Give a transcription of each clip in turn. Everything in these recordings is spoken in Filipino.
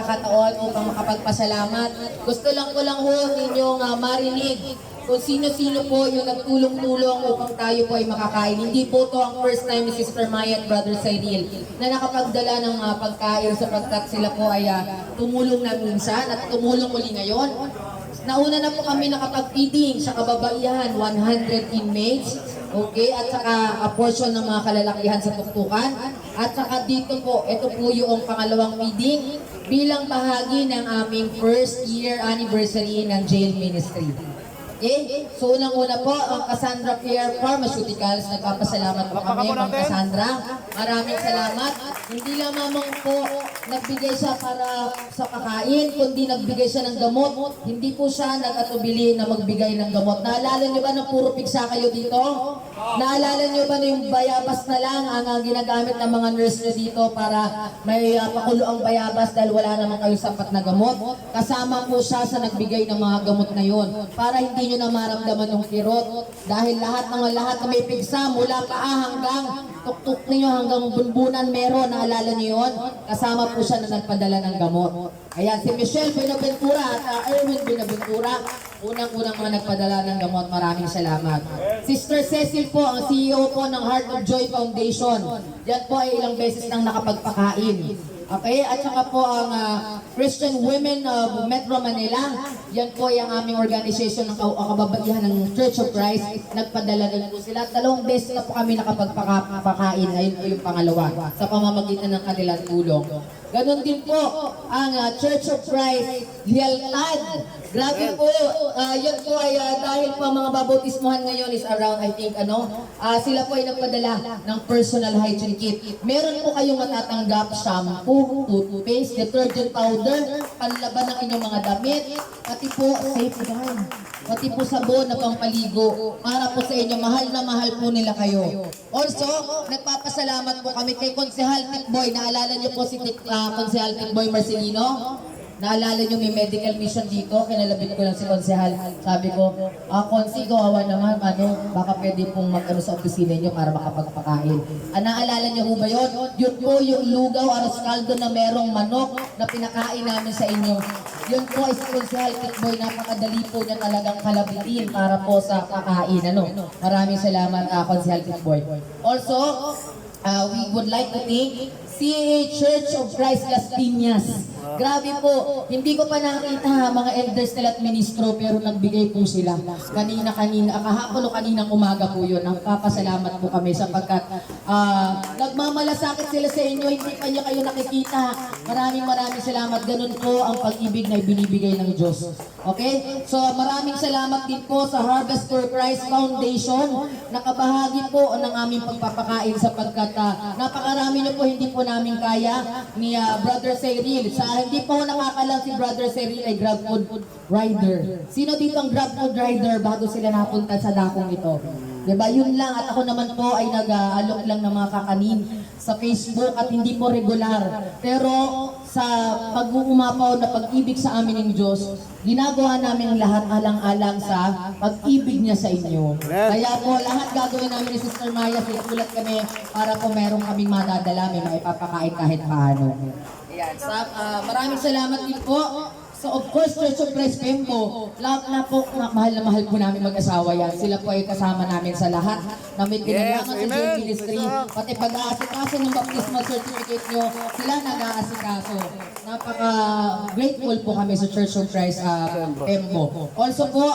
pagkakataon upang makapagpasalamat. Gusto lang ko lang ho ninyong marinig kung sino-sino po yung nagtulong-tulong upang tayo po ay makakain. Hindi po to ang first time ni Sister Maya at Brother Cyril na nakapagdala ng pagkain sapagkat sila po ay tumulong na minsan at tumulong uli ngayon. Nauna na po kami nakapag-feeding sa kababaihan, 100 inmates, okay, at saka a portion ng mga kalalakihan sa tuktukan. At saka dito po, ito po yung pangalawang feeding bilang bahagi ng aming first year anniversary ng jail ministry. Okay? So unang-una po, ang Cassandra Pierre Pharmaceuticals, nagpapasalamat po kami, Ma'am Cassandra. Maraming salamat. Hindi lamang po nagbigay siya para sa kakain, kundi nagbigay siya ng gamot. Hindi po siya nag-atubili na magbigay ng gamot. Naalala niyo ba na puro pigsa kayo dito? Naalala niyo ba na yung bayabas na lang ang ginagamit ng mga nurse niyo dito para may pakulo ang bayabas dahil wala naman kayo sapat na gamot? Kasama po siya sa nagbigay ng mga gamot na yon para hindi niyo na maramdaman yung kirot. Dahil lahat na may pigsa, mula paa hanggang tuktok niyo hanggang bunbunan meron, naalala niyo yon? Kasama po siya na nagpadala ng gamot. Ayan, si Michelle Binaventura at Erwin Binaventura, unang-unang mga nagpadala ng gamot. Maraming salamat. Sister Cecil po, ang CEO po ng Heart of Joy Foundation. Yan po ay ilang beses nang nakapagpakain. Okay, at saka po ang Christian Women of Metro Manila. Yan po ay ang aming organization ng kababaihan ng Church of Christ. Nagpadala din po sila. 2 beses na po kami nakapagpakain. Ayun po yung pangalawa sa pamamagitan ng kanilang tulong. Ganon din po ang Church of Christ Lealtad. Grabe po, yun po ay dahil po mga babautismuhan ngayon is around, I think, sila po ay nagpadala ng personal hygiene kit. Meron po kayong matatanggap shampoo, toothpaste, detergent powder, panlaban ng inyong mga damit, pati po safe guard, pati po sabon na pangpaligo, para po sa inyo, mahal na mahal po nila kayo. Also, nagpapasalamat po kami kay Konsehal Tikboy. Naalala niyo po si Konsehal Tikboy Marcelino? Naalala niyo may medical mission dito, kinalabit ko lang si Konsehal. Sabi ko, Konsi, kawawa naman, baka pwede pong mag-ano sa opisina niyo para makapagpakain. Naalala niyo po ba yun? Yun po yung lugaw, aros kaldo na merong manok na pinakain namin sa inyo. Yun po ay si Konsehal Tikboy, napakadali po niya talagang kalabitin para po sa kakain. Maraming salamat, Konsehal Tikboy. Also, we would like to thank CAA Church of Christ Las Piñas. Grabe po, hindi ko pa nakita mga elders nila at ministro pero nagbigay po sila. Kahapon o kaninang umaga po yun. Nagpapasalamat po kami sapagkat nagmamalasakit sila sa inyo, hindi pa niya kayo nakikita. Maraming salamat. Ganun po ang pag-ibig na ibinibigay ng Diyos. Okay? So maraming salamat din po sa Harvest for Christ Foundation. Nakabahagi po ng aming pagpapakain sapagkat napakarami niyo po hindi po namin kaya ni Brother Cyril. Hindi po nakakalang si Brother Cyril ay Grab Food Rider. Sino dito ang Grab Food Rider bago sila napunta sa dakong ito? Diba? Yun lang. At ako naman po ay nag-aalok lang ng mga kakanin sa Facebook at hindi po regular. Pero sa pag-uumapaw na pag-ibig sa amin ng Diyos, ginagawa namin lahat alang-alang sa pag-ibig niya sa inyo. Kaya po lahat gagawin namin ni Sister Maya, susulat kami para po meron kaming madadala, may maipapakain kahit paano. Ayan. Maraming salamat din po. So of course, Church of Christ Pembo, mahal na mahal po namin mag-asawa yan. Sila po ay kasama namin sa lahat na may kinalaman sa Jail Ministry. Pati pag-aasikaso ng baptismal certificate nyo, sila nag-aasikaso. Napaka-grateful po kami sa Church of Christ Pembo. Also po,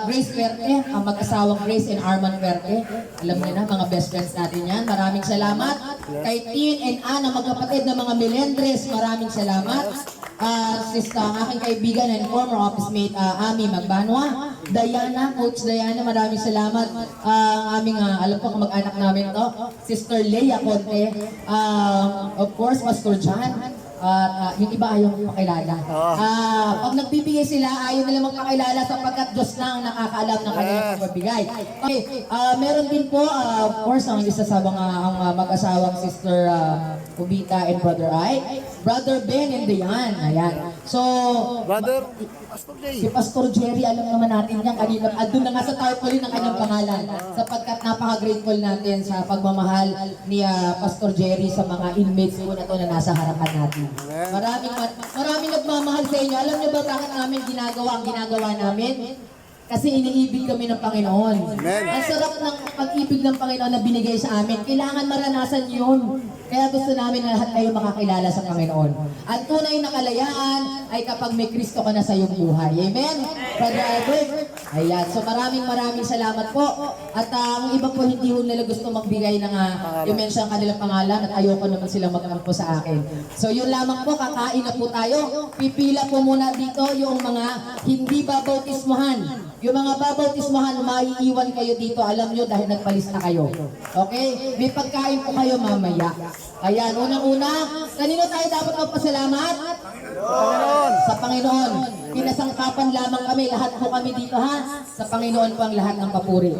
Grace Verte, ang mag-asawang Grace and Arman Verte. Alam niyo na, mga best friends natin yan. Maraming salamat. Kay Tin and Anna, magkapatid na mga Melendres, maraming salamat. Sister, ang aking kaibigan and former office mate, Ami Magbanwa, Diana, Coach Diana, maraming salamat. Ang aming, alam ko kung mag-anak namin to, Sister Leia Conte, of course, Pastor John, yung iba ayaw magpakilala. Pag nagbibigay sila, ayaw nila magpakilala sapagkat Diyos na ang nakakaalam ng kanilang pagbibigay. Okay, meron din po, of course, ang isa sa mga mag-asawang Sister Ubita and Brother Ay, Brother Ben and Diane. Ayan. So, si Pastor Jerry, alam naman natin yan kanina. Doon na nga sa tarpaulin ang kanyang pangalan. Sapagkat napaka-grateful natin sa pagmamahal ni Pastor Jerry sa mga inmates po na to na nasa harapan natin. Marami na sa inyo, alam niyo ba bakit namin ginagawa ang ginagawa namin? Kasi iniibig kami ng Panginoon. Amen. Ang sarap ng pag-ibig ng Panginoon na binigay sa amin. Kailangan maranasan yun. Kaya gusto namin na lahat kayo makakilala sa Panginoon. Ang tunay na kalayaan ay kapag may Kristo ka na sa iyong buhay. Amen? Brother Albert? Ayan. So maraming salamat po. At ang iba po hindi ho nila gusto magbigay ng i-mention ang kanilang pangalan at ayoko naman sila magkampo sa akin. So yun lamang po, kakain na po tayo. Pipila po muna dito yung mga hindi babautismohan. Yung mga babautismohan, maiiwan kayo dito. Alam nyo dahil nagpalis na kayo. Okay? May pagkain po kayo mamaya. Ayan, unang-una, kanino tayo dapat magpasalamat? Panginoon. Sa Panginoon. Pinasangkapan lamang kami, lahat po kami dito ha. Sa Panginoon po ang lahat ng papuri.